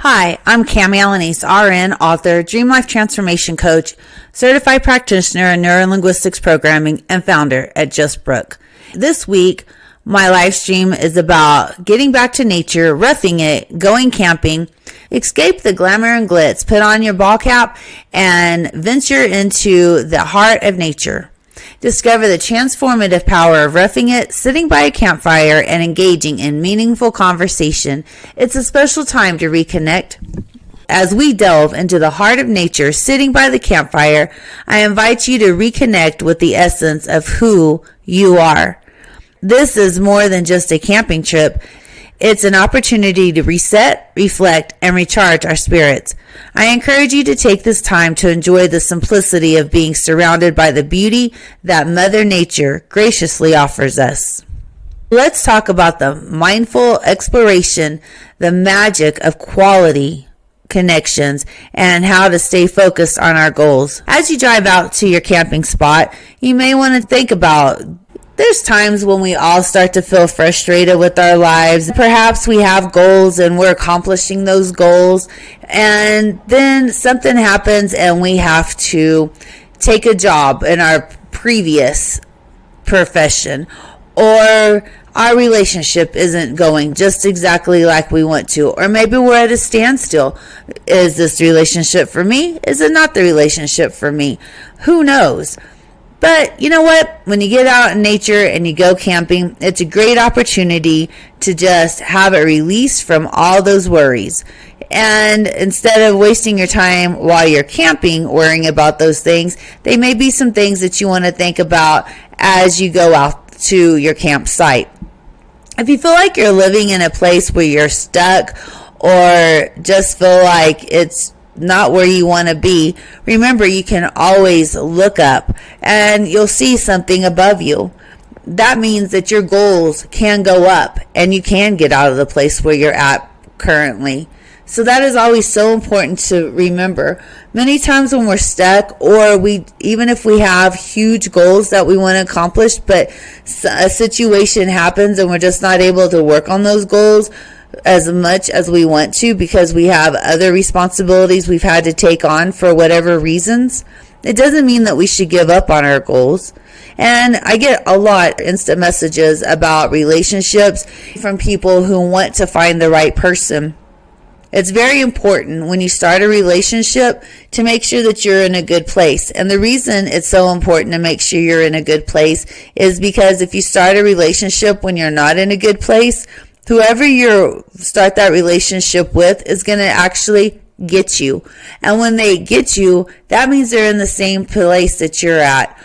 Hi, I'm Kami Alaniz, RN, author, Dream Life Transformation Coach, Certified Practitioner in Neurolinguistics Programming, and founder at Just Brooke. This week, my live stream is about getting back to nature, roughing it, going camping, escape the glamour and glitz, put on your ball cap, and venture into the heart of nature. Discover the transformative power of roughing it, sitting by a campfire, and engaging in meaningful conversation. It's a special time to reconnect. As we delve into the heart of nature, sitting by the campfire, I invite you to reconnect with the essence of who you are. This is more than just a camping trip. It's an opportunity to reset, reflect, and recharge our spirits. I encourage you to take this time to enjoy the simplicity of being surrounded by the beauty that Mother Nature graciously offers us. Let's talk about the mindful exploration, the magic of quality connections, and how to stay focused on our goals. As you drive out to your camping spot, you may want to think about there's times when we all start to feel frustrated with our lives. Perhaps we have goals and we're accomplishing those goals, and then something happens and we have to take a job in our previous profession, or our relationship isn't going just exactly like we want to, or maybe we're at a standstill. Is this relationship for me? Is it not the relationship for me? Who knows? But you know what? When you get out in nature and you go camping, it's a great opportunity to just have a release from all those worries. And instead of wasting your time while you're camping worrying about those things, they may be some things that you want to think about as you go out to your campsite. If you feel like you're living in a place where you're stuck or just feel like it's not where you want to be, remember you can always look up and you'll see something above you. That means that your goals can go up and you can get out of the place where you're at currently. So that is always so important to remember. Many times when we're stuck, or even if we have huge goals that we want to accomplish, but a situation happens and we're just not able to work on those goals as much as we want to because we have other responsibilities we've had to take on for whatever reasons, it doesn't mean that we should give up on our goals. And I get a lot of instant messages about relationships from people who want to find the right person. It's very important when you start a relationship to make sure that you're in a good place. And the reason it's so important to make sure you're in a good place is because if you start a relationship when you're not in a good place, whoever you start that relationship with is going to actually get you. And when they get you, that means they're in the same place that you're at.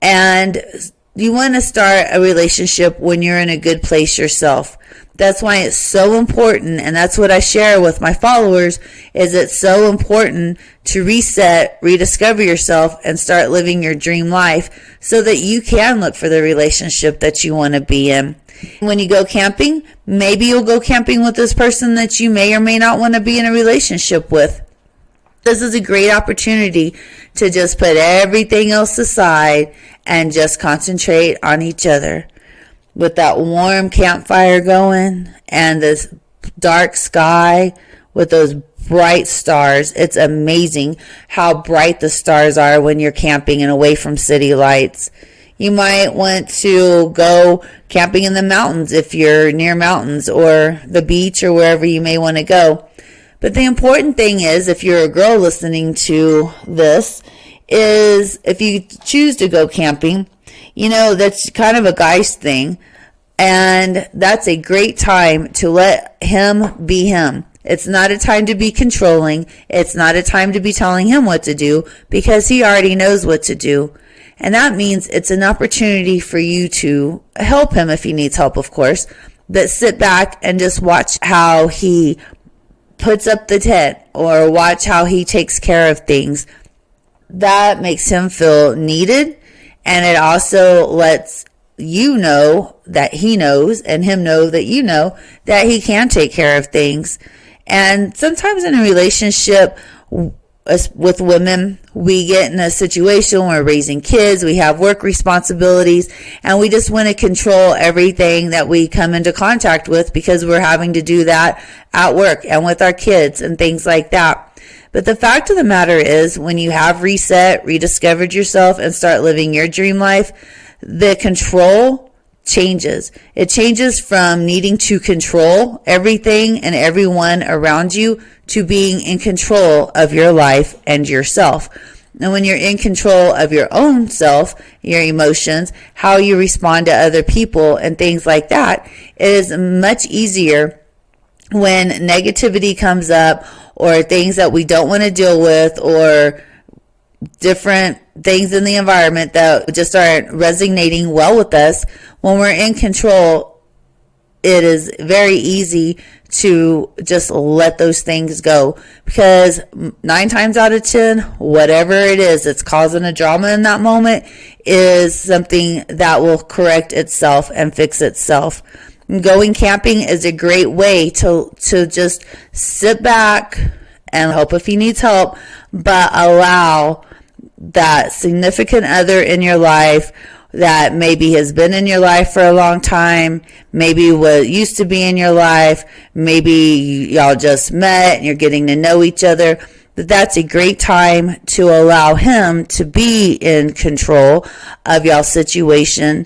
And you want to start a relationship when you're in a good place yourself. That's why it's so important, and that's what I share with my followers, is it's so important to reset, rediscover yourself, and start living your dream life so that you can look for the relationship that you want to be in. When you go camping, maybe you'll go camping with this person that you may or may not want to be in a relationship with. This is a great opportunity to just put everything else aside and just concentrate on each other. With that warm campfire going and this dark sky with those bright stars, it's amazing how bright the stars are when you're camping and away from city lights. You might want to go camping in the mountains if you're near mountains, or the beach, or wherever you may want to go. But the important thing is, if you're a girl listening to this, is if you choose to go camping, that's kind of a guy's thing. And that's a great time to let him be him. It's not a time to be controlling. It's not a time to be telling him what to do, because he already knows what to do. And that means it's an opportunity for you to help him if he needs help, of course, but sit back and just watch how he puts up the tent or watch how he takes care of things. That makes him feel needed, and it also lets you know that he knows, and him know that you know that he can take care of things. And sometimes in a relationship, as with women, we get in a situation where we're raising kids, we have work responsibilities, and we just want to control everything that we come into contact with because we're having to do that at work and with our kids and things like that. But the fact of the matter is, when you have reset, rediscovered yourself, and start living your dream life, the control changes. It changes from needing to control everything and everyone around you to being in control of your life and yourself. And when you're in control of your own self, your emotions, how you respond to other people and things like that, it is much easier when negativity comes up or things that we don't want to deal with or different things in the environment that just aren't resonating well with us. When we're in control, it is very easy to just let those things go, because 9 times out of 10, whatever it is that's causing a drama in that moment is something that will correct itself and fix itself. Going camping is a great way to just sit back and help if he needs help, but allow that significant other in your life that maybe has been in your life for a long time, maybe what used to be in your life, maybe y'all just met and you're getting to know each other, that's a great time to allow him to be in control of y'all's situation.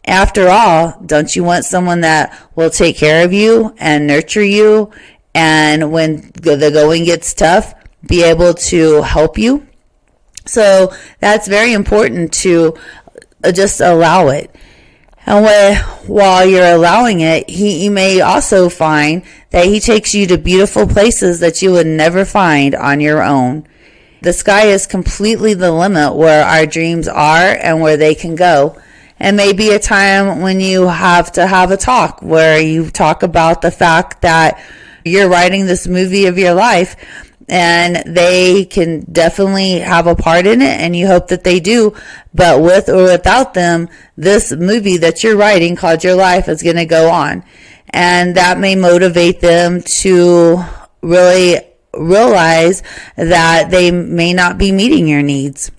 After all, don't you want someone that will take care of you and nurture you, and when the going gets tough, be able to help you? So that's very important to just allow it. And while you're allowing it, you may also find that he takes you to beautiful places that you would never find on your own. The sky is completely the limit where our dreams are and where they can go. And maybe a time when you have to have a talk where you talk about the fact that you're writing this movie of your life, and they can definitely have a part in it, and you hope that they do. But with or without them, this movie that you're writing called your life is going to go on. And that may motivate them to really realize that they may not be meeting your needs.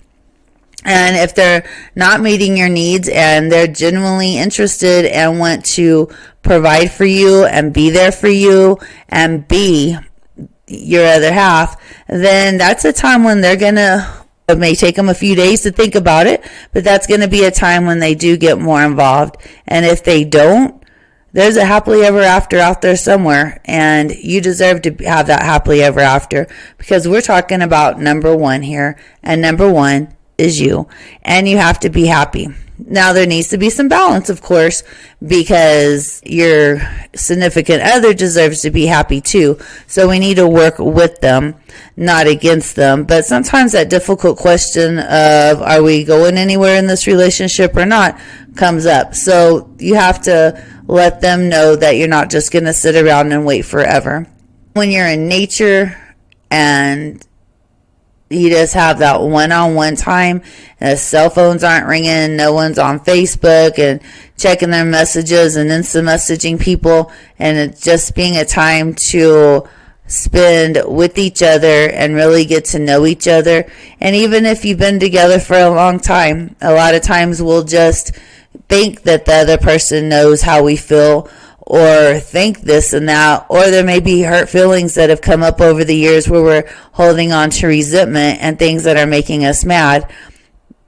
And if they're not meeting your needs and they're genuinely interested and want to provide for you and be there for you and be your other half, then that's a time when it may take them a few days to think about it, but that's going to be a time when they do get more involved. And if they don't, there's a happily ever after out there somewhere, and you deserve to have that happily ever after, because we're talking about number one here, and number one is you, and you have to be happy. Now, there needs to be some balance, of course, because your significant other deserves to be happy too. So we need to work with them, not against them. But sometimes that difficult question of, are we going anywhere in this relationship or not, comes up. So you have to let them know that you're not just going to sit around and wait forever. When you're in nature and you just have that one-on-one time, and cell phones aren't ringing, no one's on Facebook and checking their messages and instant messaging people, and it's just being a time to spend with each other and really get to know each other. And even if you've been together for a long time, a lot of times we'll just think that the other person knows how we feel, or think this and that, or there may be hurt feelings that have come up over the years where we're holding on to resentment and things that are making us mad.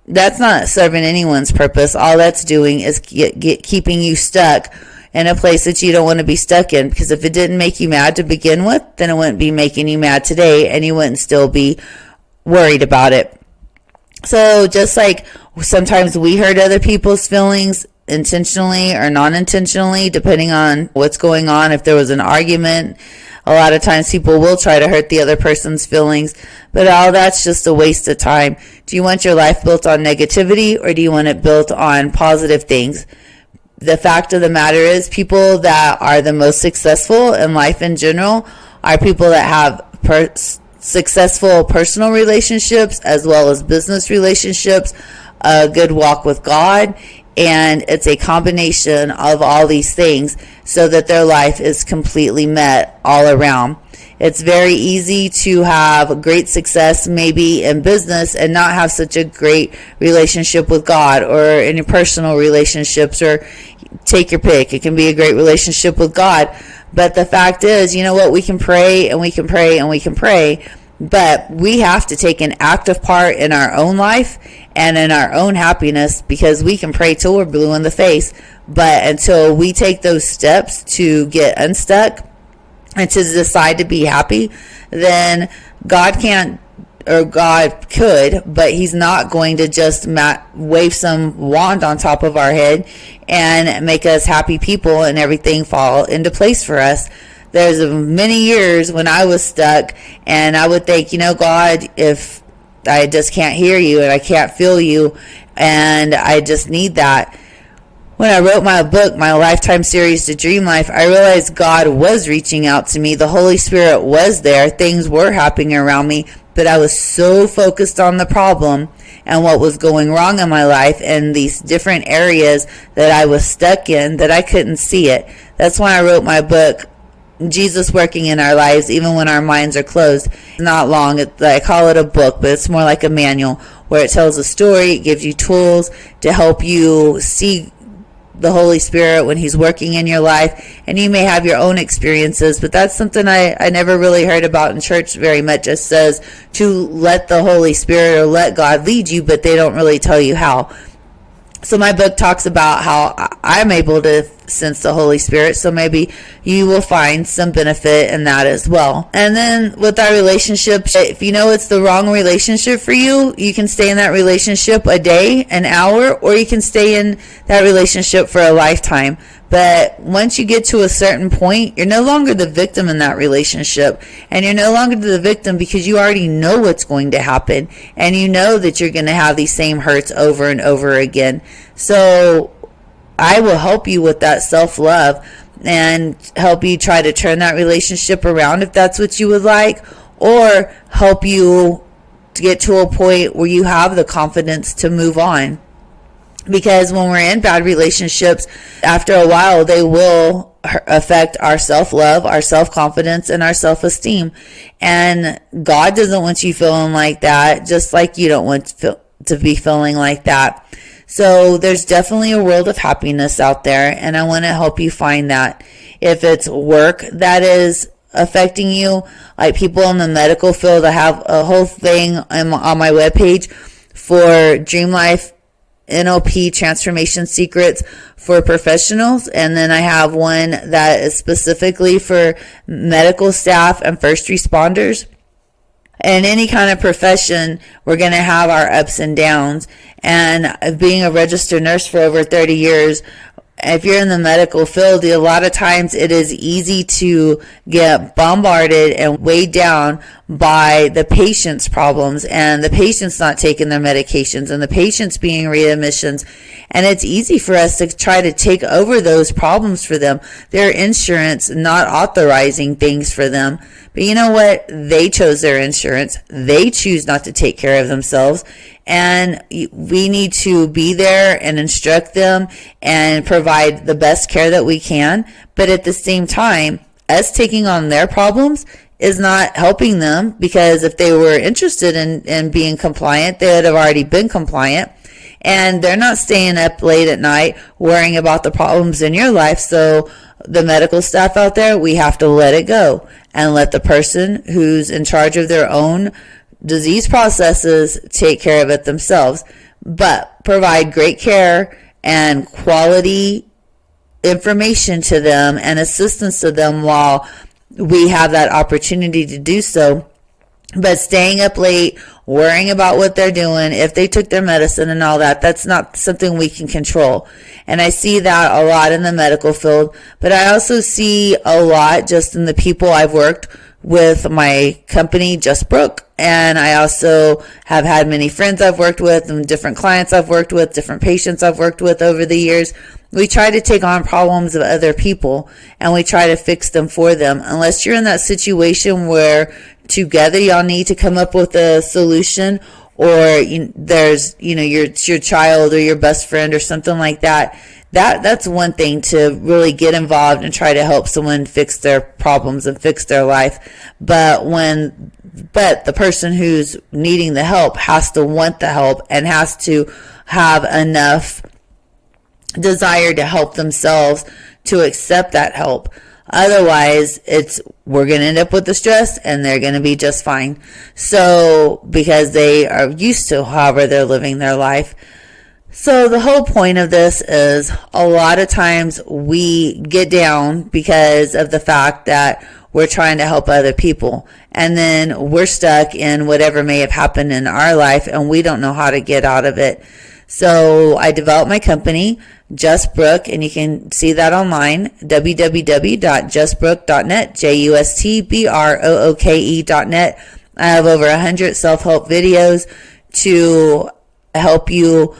That's not serving anyone's purpose. All that's doing is keeping you stuck in a place that you don't want to be stuck in, because if it didn't make you mad to begin with, then it wouldn't be making you mad today, and you wouldn't still be worried about it. So just like sometimes we hurt other people's feelings, intentionally or non-intentionally, depending on what's going on. If there was an argument, a lot of times people will try to hurt the other person's feelings, but all that's just a waste of time. Do you want your life built on negativity, or do you want it built on positive things? The fact of the matter is, people that are the most successful in life in general are people that have successful personal relationships as well as business relationships, a good walk with God, and it's a combination of all these things so that their life is completely met all around. It's very easy to have great success maybe in business and not have such a great relationship with God, or in your personal relationships, or take your pick. It can be a great relationship with God. But the fact is, you know what? We can pray and we can pray and we can pray, but we have to take an active part in our own life and in our own happiness, because we can pray till we're blue in the face. But until we take those steps to get unstuck and to decide to be happy, then God can't, or God could, but he's not going to just wave some wand on top of our head and make us happy people and everything fall into place for us. There's many years when I was stuck and I would think, God, if I just can't hear you and I can't feel you and I just need that. When I wrote my book, my Lifetime Series to Dream Life, I realized God was reaching out to me. The Holy Spirit was there. Things were happening around me, but I was so focused on the problem and what was going wrong in my life and these different areas that I was stuck in that I couldn't see it. That's when I wrote my book, Jesus Working in Our Lives, Even When Our Minds Are Closed. Not long. I call it a book, but it's more like a manual where it tells a story. It gives you tools to help you see the Holy Spirit when he's working in your life, and you may have your own experiences, but that's something I never really heard about in church very much. It says to let the Holy Spirit or let God lead you, but they don't really tell you how. So my book talks about how I'm able to sense the Holy Spirit, so maybe you will find some benefit in that as well. And then with our relationships, if you know it's the wrong relationship for you, you can stay in that relationship a day, an hour, or you can stay in that relationship for a lifetime. But once you get to a certain point, you're no longer the victim in that relationship. And you're no longer the victim because you already know what's going to happen. And you know that you're going to have these same hurts over and over again. So I will help you with that self-love and help you try to turn that relationship around if that's what you would like, or help you to get to a point where you have the confidence to move on. Because when we're in bad relationships, after a while, they will affect our self-love, our self-confidence, and our self-esteem. And God doesn't want you feeling like that, just like you don't want to be feeling like that. So there's definitely a world of happiness out there, and I want to help you find that. If it's work that is affecting you, like people in the medical field, I have a whole thing on my webpage for Dream Life NLP Transformation Secrets for professionals, and then I have one that is specifically for medical staff and first responders. In any kind of profession, we're going to have our ups and downs. And being a registered nurse for over 30 years, if you're in the medical field, a lot of times it is easy to get bombarded and weighed down by the patient's problems and the patient's not taking their medications and the patient's being readmissions. And it's easy for us to try to take over those problems for them. Their insurance not authorizing things for them. But you know what? They chose their insurance. They choose not to take care of themselves. And we need to be there and instruct them and provide the best care that we can. But at the same time, us taking on their problems is not helping them, because if they were interested in being compliant, they would have already been compliant. And they're not staying up late at night worrying about the problems in your life. So the medical staff out there, we have to let it go and let the person who's in charge of their own disease processes take care of it themselves, but provide great care and quality information to them and assistance to them while we have that opportunity to do so. But staying up late, worrying about what they're doing, if they took their medicine and all that, that's not something we can control. And I see that a lot in the medical field, but I also see a lot just in the people I've worked with my company, Just Brooke. And I also have had many friends I've worked with and different clients I've worked with, different patients I've worked with over the years. We try to take on problems of other people and we try to fix them for them. Unless you're in that situation where together y'all need to come up with a solution, or there's your child or your best friend or something like that, That's one thing, to really get involved and try to help someone fix their problems and fix their life. But the person who's needing the help has to want the help and has to have enough desire to help themselves to accept that help. Otherwise, we're going to end up with the stress and they're going to be just fine. So, because they are used to however they're living their life. So the whole point of this is, a lot of times we get down because of the fact that we're trying to help other people, and then we're stuck in whatever may have happened in our life and we don't know how to get out of it. So I developed my company, Just Brooke, and you can see that online, www.justbrooke.net, JUSTBROOKE.net. I have over 100 self-help videos to help you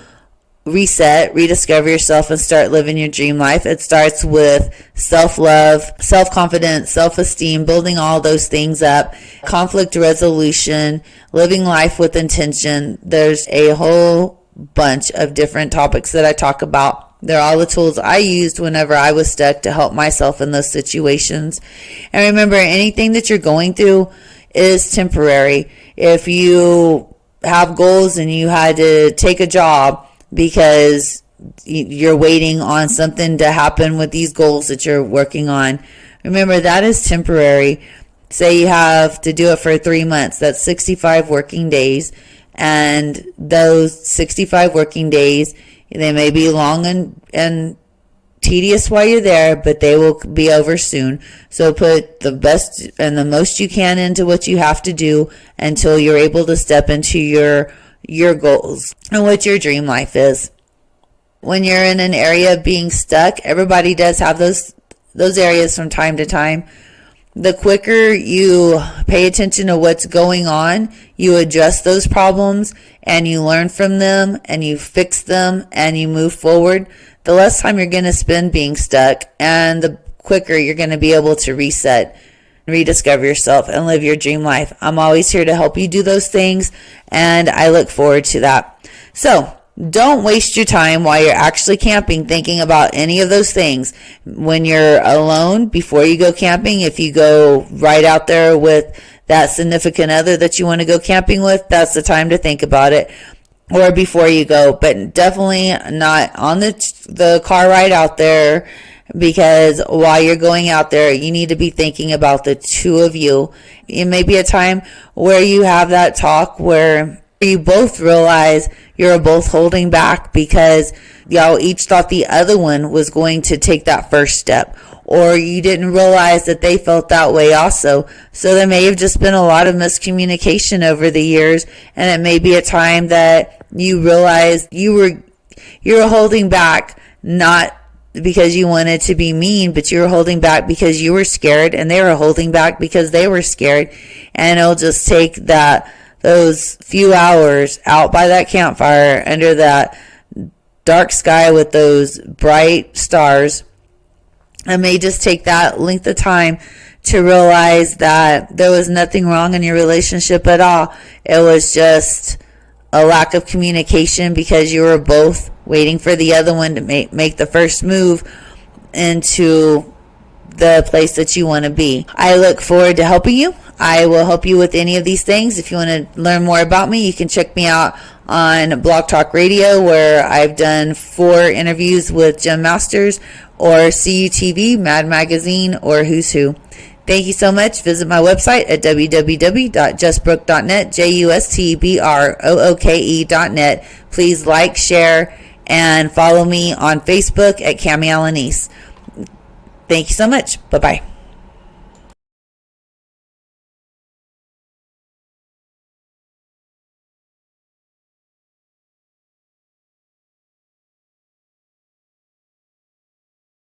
reset, rediscover yourself, and start living your dream life. It starts with self-love, self-confidence, self-esteem, building all those things up, conflict resolution, living life with intention. There's a whole bunch of different topics that I talk about. They're all the tools I used whenever I was stuck to help myself in those situations. And remember, anything that you're going through is temporary. If you have goals and you had to take a job because you're waiting on something to happen with these goals that you're working on, remember, that is temporary. Say you have to do it for 3 months. That's 65 working days. And those 65 working days, they may be long and tedious while you're there, but they will be over soon. So put the best and the most you can into what you have to do until you're able to step into your goals and what your dream life is. When you're in an area of being stuck, everybody does have those areas from time to time. The quicker you pay attention to what's going on, you address those problems and you learn from them and you fix them and you move forward, the less time you're going to spend being stuck, and the quicker you're going to be able to reset, rediscover yourself, and live your dream life. I'm always here to help you do those things, and I look forward to that. So don't waste your time while you're actually camping thinking about any of those things. When you're alone, before you go camping, if you go right out there with that significant other that you want to go camping with, that's the time to think about it. Or before you go, but definitely not on the car ride out there, because while you're going out there, you need to be thinking about the two of you. It may be a time where you have that talk where you both realize you're both holding back because y'all each thought the other one was going to take that first step, or you didn't realize that they felt that way also. So there may have just been a lot of miscommunication over the years, and it may be a time that you realized you were holding back, not because you wanted to be mean, but you were holding back because you were scared, and they were holding back because they were scared. And it'll just take those few hours out by that campfire under that dark sky with those bright stars. It may just take that length of time to realize that there was nothing wrong in your relationship at all. It was just a lack of communication because you were both waiting for the other one to make the first move into the place that you want to be. I look forward to helping you. I will help you with any of these things. If you want to learn more about me, you can check me out on Blog Talk Radio, where I've done 4 interviews with Gem Masters, or CUTV, Mad Magazine, or Who's Who. Thank you so much. Visit my website at www.justbrooke.net, JUSTBROOKE.net. Please like, share, and follow me on Facebook at Kami Alaniz. Thank you so much. Bye-bye.